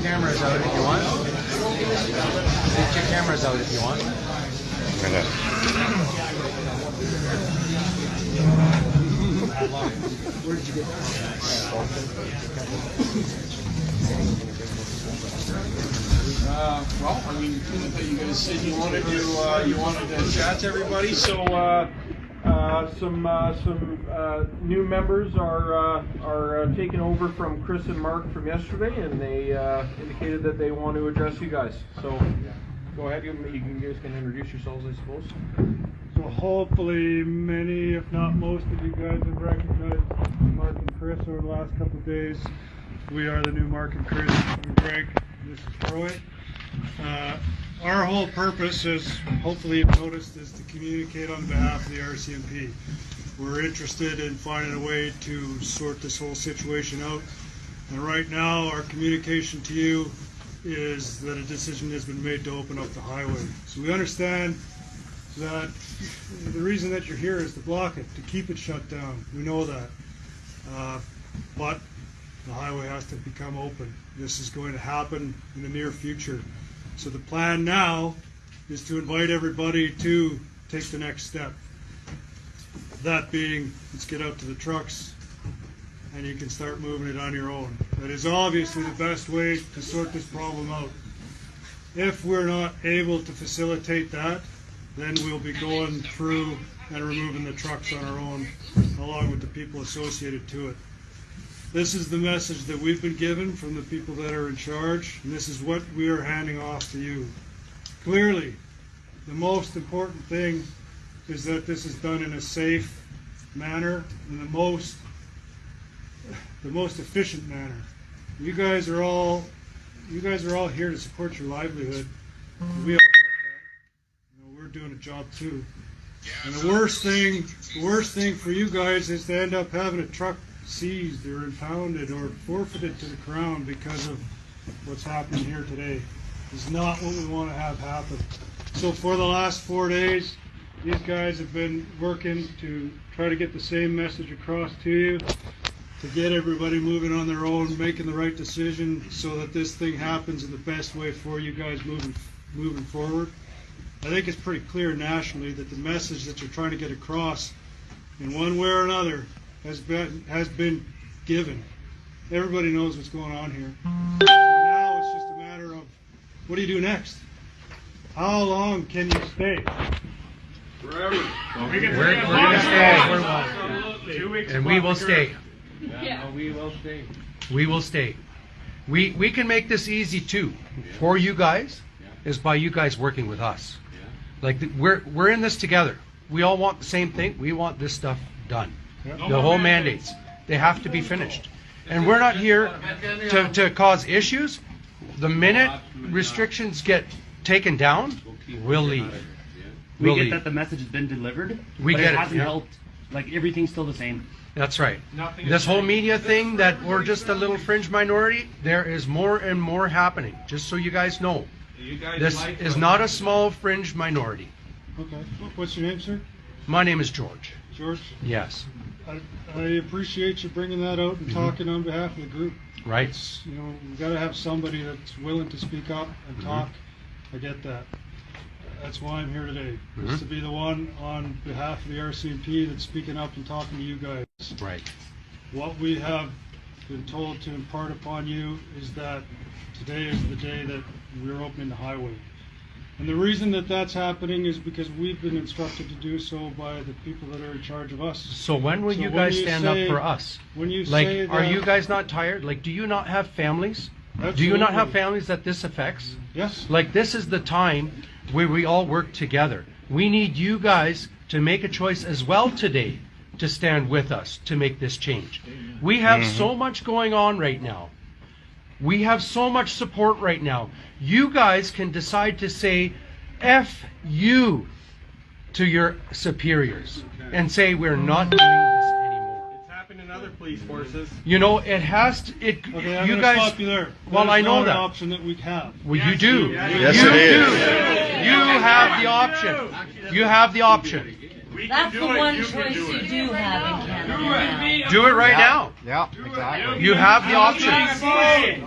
cameras out if you want. Get your cameras out if you want. Where did you get well, I mean, you guys said you wanted to chat to everybody, so some new members are taking over from Chris and Mark from yesterday, and they indicated that they want to address you guys. So go ahead, you guys can introduce yourselves, I suppose. So hopefully many, if not most of you guys have recognized Mark and Chris over the last couple of days. We are the new Mark and Chris. I'm Greg. This is Roy. Our whole purpose, as hopefully you've noticed, is to communicate on behalf of the RCMP. We're interested in finding a way to sort this whole situation out. And right now our communication to you is that a decision has been made to open up the highway. So we understand that the reason that you're here is to block it, to keep it shut down. We know that. But the highway has to become open. This is going to happen in the near future. So the plan now is to invite everybody to take the next step. That being, let's get out to the trucks and you can start moving it on your own. That is obviously the best way to sort this problem out. If we're not able to facilitate that, then we'll be going through and removing the trucks on our own, along with the people associated to it. This is the message that we've been given from the people that are in charge, and this is what we are handing off to you. Clearly, the most important thing is that this is done in a safe manner and the most efficient manner. You guys are all here to support your livelihood. We all get that. You know, we're doing a job too. And the worst thing for you guys is to end up having a truck seized or impounded or forfeited to the Crown because of what's happening here today. It's not what we want to have happen. So for the last 4 days, these guys have been working to try to get the same message across to you, to get everybody moving on their own, making the right decision so that this thing happens in the best way for you guys moving forward. I think it's pretty clear nationally that the message that you're trying to get across in one way or another has been given. Everybody knows what's going on here. So now it's just a matter of, what do you do next? How long can you stay? Forever. We're going to stay. 2 weeks. And we will stay. Yeah. We will stay. We will stay. We can make this easy too for you guys, is by you guys working with us. Like we're in this together. We all want the same thing. We want this stuff done. The whole mandates, they have to be finished. And we're not here to cause issues. The minute restrictions get taken down, we'll leave. We get that the message has been delivered, but it hasn't helped. Like, everything's still the same. That's right. This whole media thing that we're just a little fringe minority, there is more and more happening, just so you guys know. This is not a small fringe minority. Okay. What's your name, sir? My name is George. George? Yes. I appreciate you bringing that out and talking on behalf of the group. Right. You know, we've got to have somebody that's willing to speak up and talk. I get that. That's why I'm here today, is to be the one on behalf of the RCMP that's speaking up and talking to you guys. Right. What we have been told to impart upon you is that today is the day that we're opening the highway. And the reason that that's happening is because we've been instructed to do so by the people that are in charge of us. So when will you guys stand up for us? When you like, say that, are you guys not tired? Like, do you not have families? Absolutely. Do you not have families that this affects? Yes. Like, this is the time where we all work together. We need you guys to make a choice as well today to stand with us to make this change. We have so much going on right now. We have so much support right now. You guys can decide to say F you to your superiors and say we're not doing this anymore. It's happened in other police forces. You know, it has to, Okay, I'm you gonna guys, stop you there. well, I know That's not that. an option that we have. Well, you do. Yes, you it is. do. You have the option. You have the option. That's the one choice you do have in Canada. Do it right now. Yeah, exactly. You have the option. Do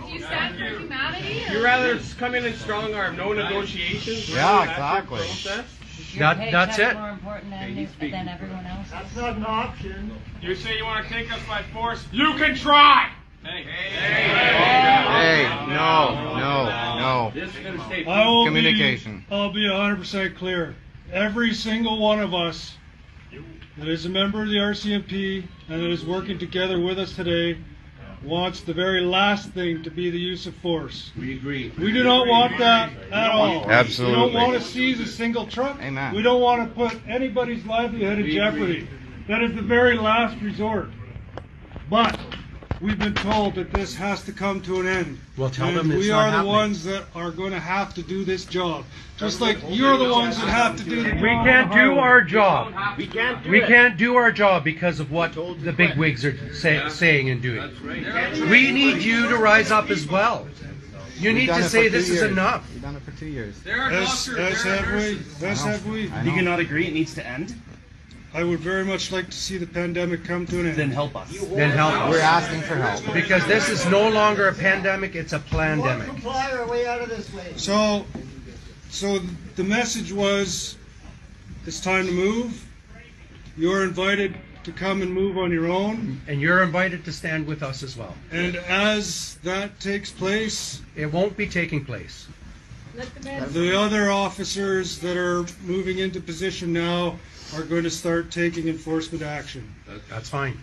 you stand for humanity? You rather come in and strong arm, no negotiations? Yeah, That's your exactly. process? Your That's paycheck it. more important than everyone else. That's not an option. You say you want to take us by force? You can try! Hey. Hey, no. This is going to stay. Communication. I'll be 100% clear. Every single one of us that is a member of the RCMP and that is working together with us today wants the very last thing to be the use of force. We agree. We do not want that at all. Absolutely. We don't want to seize a single truck. Amen. We don't want to put anybody's livelihood in jeopardy. That is the very last resort. But we've been told that this has to come to an end. Well, tell And them it's we not are the happening. ones that are going to have to do this job. Just like you're the ones that have to do the job. We can't do our job. We can't do We it. can't do our job because of what the big wigs are saying and doing. We need you to rise up as well. You need to say this is enough. We've done it for 2 years. As have we. Do you not agree it needs to end? I would very much like to see the pandemic come to an end. Then help us. Then help We're us. asking for help. Because this is no longer a pandemic, it's a plandemic. So the message was, it's time to move. You're invited to come and move on your own. And you're invited to stand with us as well. And as that takes place, It won't be taking place. the other officers that are moving into position now are going to start taking enforcement action. That's fine.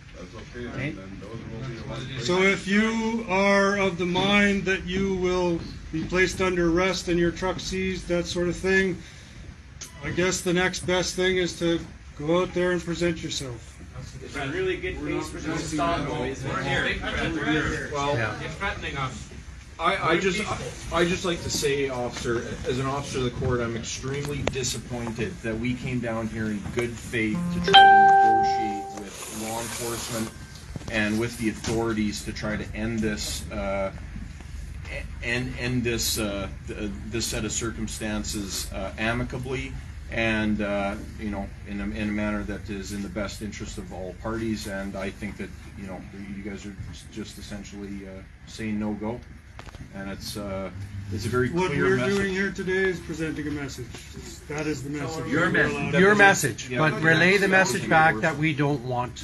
So if you are of the mind that you will be placed under arrest and your truck seized, that sort of thing, I guess the next best thing is to go out there and present yourself. It's a really good case for them to stop. We're here. Well, Yeah. It's threatening us. I just like to say, officer, as an officer of the court, I'm extremely disappointed that we came down here in good faith to try to negotiate with law enforcement and with the authorities to try to end this this set of circumstances amicably and in a manner that is in the best interest of all parties. And I think that you guys are just essentially saying no go. And it's a very What clear we're message. doing here today is presenting a message. That is the message. Your We're message. allowed- Your message, Yeah, but but relay the that's- message back that we don't want,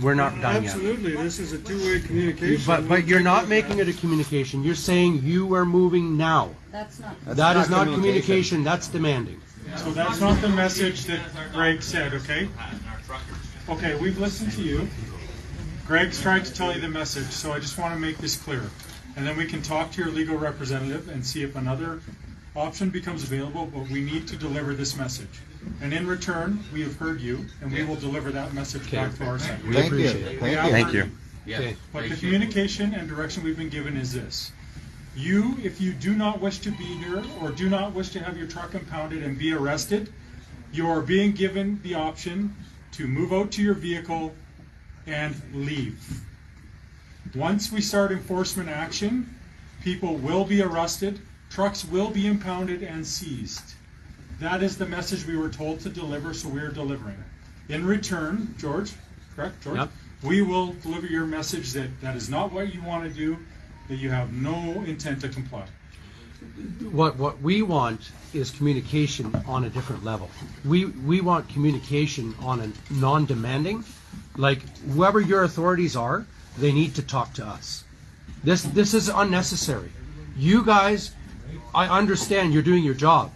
we're not done yet. Absolutely, this is a two-way communication. But you're not making it a communication, you're saying you are moving now. That's not. That is not communication, that's demanding. So that's not the message that Greg said, okay? Okay, we've listened to you. Greg's trying to tell you the message, so I just want to make this clear. And then we can talk to your legal representative and see if another option becomes available, but we need to deliver this message. And in return, we have heard you, and we will deliver that message back to our side. We Thank you. appreciate it. Thank you. Okay. But the communication and direction we've been given is this. You, if you do not wish to be here or do not wish to have your truck impounded and be arrested, you are being given the option to move out to your vehicle and leave. Once we start enforcement action, people will be arrested, trucks will be impounded and seized. That is the message we were told to deliver, so we are delivering it. In return, George, correct, George? Yep. We will deliver your message that that is not what you want to do, that you have no intent to comply. What we want is communication on a different level. We want communication on a non-demanding, like whoever your authorities are, they need to talk to us. This is unnecessary. You guys, I understand you're doing your job.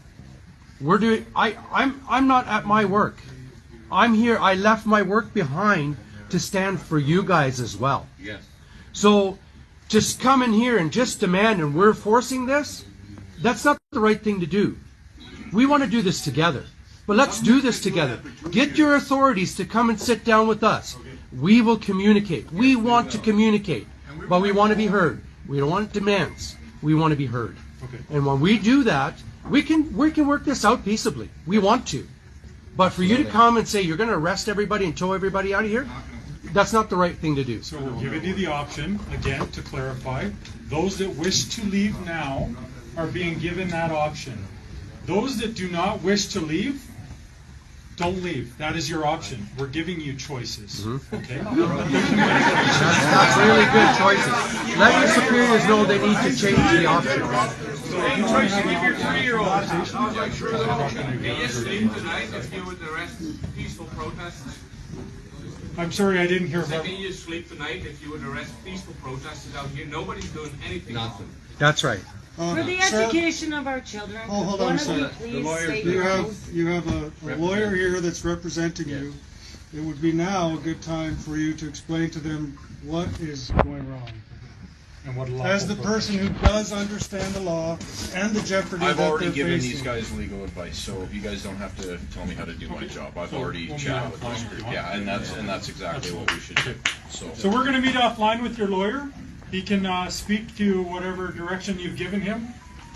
I'm not at my work. I'm here. I left my work behind to stand for you guys as well. Yes. So just come in here and just demand and we're forcing this, that's not the right thing to do. We want to do this together. But let's do this together. Get your authorities to come and sit down with us. We will communicate. We want to communicate. But we want to be heard. We don't want demands. We want to be heard. Okay. And when we do that, we can work this out peaceably. We want to. But for you to come and say you're going to arrest everybody and tow everybody out of here, that's not the right thing to do. So we're giving you the option, again, to clarify, those that wish to leave now are being given that option. Those that do not wish to leave, don't leave. That is your option. We're giving you choices. Okay? That's really good choices. Let your superiors know they need to change the option. Same choice you give your 3-year-old. Can you sleep tonight if you would arrest peaceful protesters? I'm sorry, I didn't hear Can about. you sleep tonight if you would arrest peaceful protesters out here? Nobody's doing anything. Nothing. That's right. For the education of our children, Oh, hold on one a of you second. please state You your have, name. you have a lawyer here that's representing you. It would be now a good time for you to explain to them what is going wrong. And what As the person who does understand the law and the jeopardy I've that already they're given facing. these guys legal advice, so you guys don't have to tell me how to do my job. I've So already we'll meet chatted with offline this if you group. want. Yeah, and that's exactly what we should do. So we're going to meet offline with your lawyer. He can speak to whatever direction you've given him.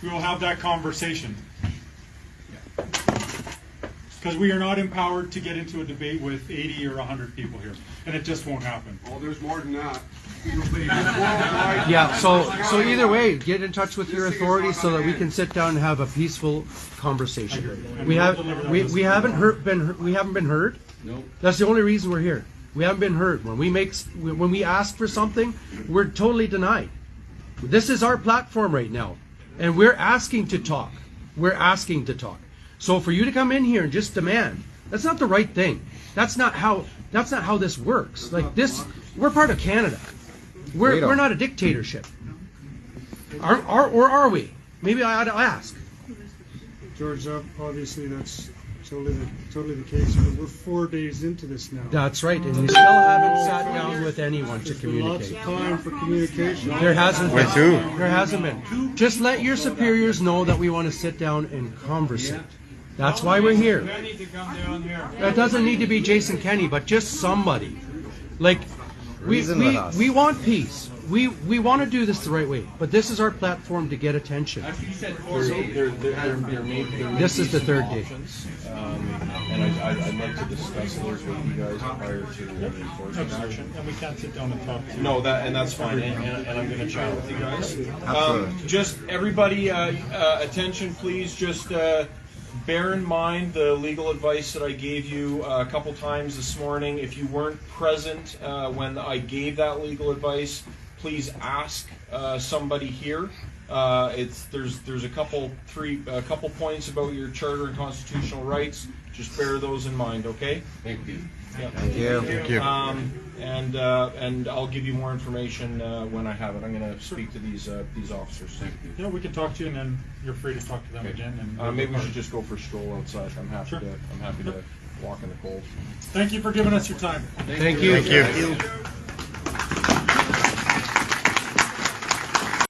We will have that conversation. Because we are not empowered to get into a debate with 80 or 100 people here, and it just won't happen. Oh, there's more than that. Yeah, so either way, get in touch with your authorities so that we can sit down and have a peaceful conversation. We haven't been heard. Nope. That's the only reason we're here. We haven't been heard. When we ask for something, we're totally denied. This is our platform right now, and we're asking to talk. We're asking to talk. So for you to come in here and just demand, that's not the right thing. That's not how this works. Like this, we're part of Canada. We're not a dictatorship. Or are we? Maybe I ought to ask. George, obviously that's totally the case, but we're 4 days into this now. That's right, and we still haven't sat down with anyone to There's been lots communicate. of time for communication. There hasn't With been. who? There hasn't been. Just let your superiors know that we want to sit down and conversate. That's why we're here. Penny to come down here. It doesn't need to be Jason Kenney, but just somebody. Like Reason with us. we want peace. We want to do this the right way, but this is our platform to get attention. This is the third day. And I'd like to discuss those with you guys prior to any enforcement action. And we can't sit down and talk to No, that's fine, and I'm going to chat with you guys. Absolutely. Just everybody, attention, please. Just bear in mind the legal advice that I gave you a couple times this morning. If you weren't present when I gave that legal advice, please ask somebody here. There's a couple points about your charter and constitutional rights. Just bear those in mind, okay? Thank you. Yeah. Thank you. Thank you. And I'll give you more information when I have it. I'm going to speak to these officers. Thank you. Yeah, we can talk to you, and then you're free to talk to them again. And Maybe we should just go for a stroll outside. I'm happy Sure. to walk in the cold. Thank you for giving us your time. Thank you. Thank you.